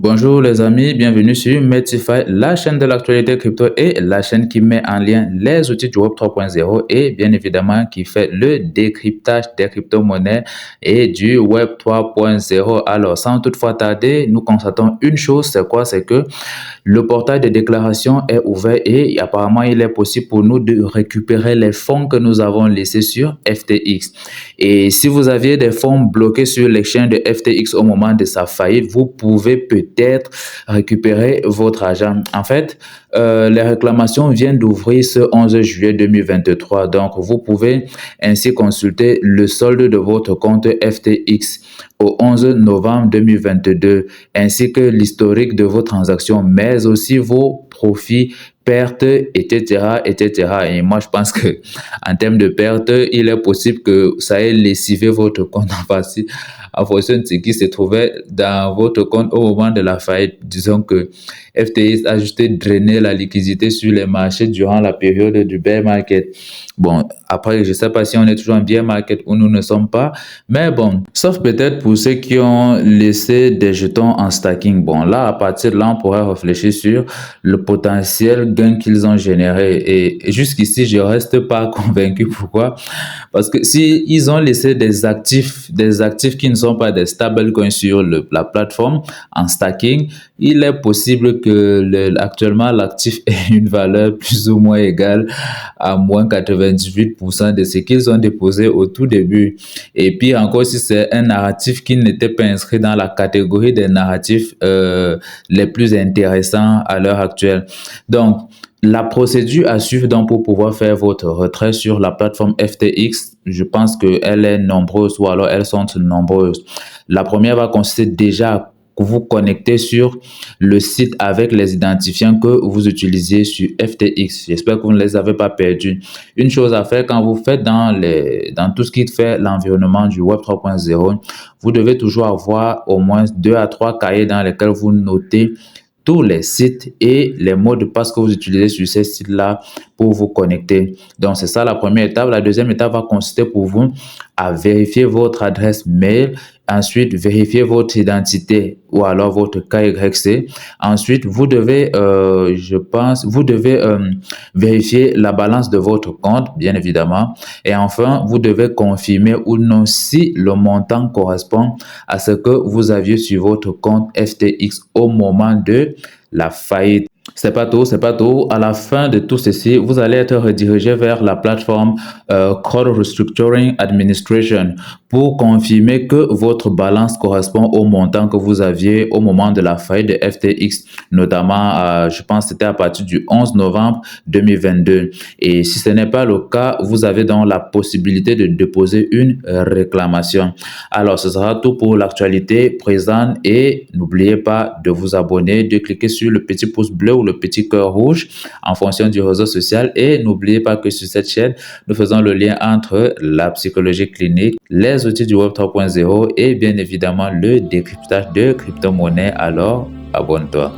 Bonjour les amis, bienvenue sur Metify, la chaîne de l'actualité crypto et la chaîne qui met en lien les outils du Web 3.0 et bien évidemment qui fait le décryptage des crypto-monnaies et du Web 3.0. Alors sans toutefois tarder, nous constatons une chose, c'est quoi? C'est que le portail de déclaration est ouvert et apparemment il est possible pour nous de récupérer les fonds que nous avons laissés sur FTX. Et si vous aviez des fonds bloqués sur l'exchange de FTX au moment de sa faillite, vous pouvez peut-être récupérer votre argent. En fait, les réclamations viennent d'ouvrir ce 11 juillet 2023. Donc, vous pouvez ainsi consulter le solde de votre compte FTX au 11 novembre 2022, ainsi que l'historique de vos transactions, mais aussi vos profits, pertes, etc., etc. Et moi, je pense que en termes de pertes, il est possible que ça ait lessivé votre compte en fonction de ce qui se trouvait dans votre compte au moment de la faillite. Disons que FTX a juste drainé la liquidité sur les marchés durant la période du bear market. Bon, après, je ne sais pas si on est toujours en bear market ou nous ne sommes pas, mais bon, sauf peut-être pour ceux qui ont laissé des jetons en stacking. Bon, là, à partir de là, on pourrait réfléchir sur le potentiel gain qu'ils ont généré. Et jusqu'ici, je reste pas convaincu. Pourquoi? Parce que si ils ont laissé des actifs qui ne sont pas des stablecoins sur la plateforme en stacking, il est possible que actuellement l'actif ait une valeur plus ou moins égale à moins 98% de ce qu'ils ont déposé au tout début. Et puis encore, si c'est un narratif qui n'était pas inscrit dans la catégorie des narratifs les plus intéressants à l'heure actuelle. Donc, la procédure à suivre donc pour pouvoir faire votre retrait sur la plateforme FTX, je pense qu'elle est nombreuse ou alors elles sont nombreuses. La première va consister déjà à vous connecter sur le site avec les identifiants que vous utilisez sur FTX. J'espère que vous ne les avez pas perdus. Une chose à faire quand vous faites dans tout ce qui fait l'environnement du Web 3.0, vous devez toujours avoir au moins 2 à 3 cahiers dans lesquels vous notez tous les sites et les mots de passe que vous utilisez sur ces sites-là pour vous connecter. Donc, c'est ça la première étape. La deuxième étape va consister pour vous à vérifier votre adresse mail, ensuite vérifier votre identité ou alors votre KYC. Ensuite, vous devez, vérifier la balance de votre compte, bien évidemment. Et enfin, vous devez confirmer ou non si le montant correspond à ce que vous aviez sur votre compte FTX au moment de la faillite. C'est pas tout, c'est pas tout. À la fin de tout ceci, vous allez être redirigé vers la plateforme Code Restructuring Administration pour confirmer que votre balance correspond au montant que vous aviez au moment de la faillite de FTX, notamment, je pense que c'était à partir du 11 novembre 2022. Et si ce n'est pas le cas, vous avez donc la possibilité de déposer une réclamation. Alors, ce sera tout pour l'actualité présente et n'oubliez pas de vous abonner, de cliquer sur le petit pouce bleu ou le petit cœur rouge en fonction du réseau social et n'oubliez pas que sur cette chaîne, nous faisons le lien entre la psychologie clinique, les outils du Web 3.0 et bien évidemment le décryptage de crypto-monnaies. Alors, abonne-toi.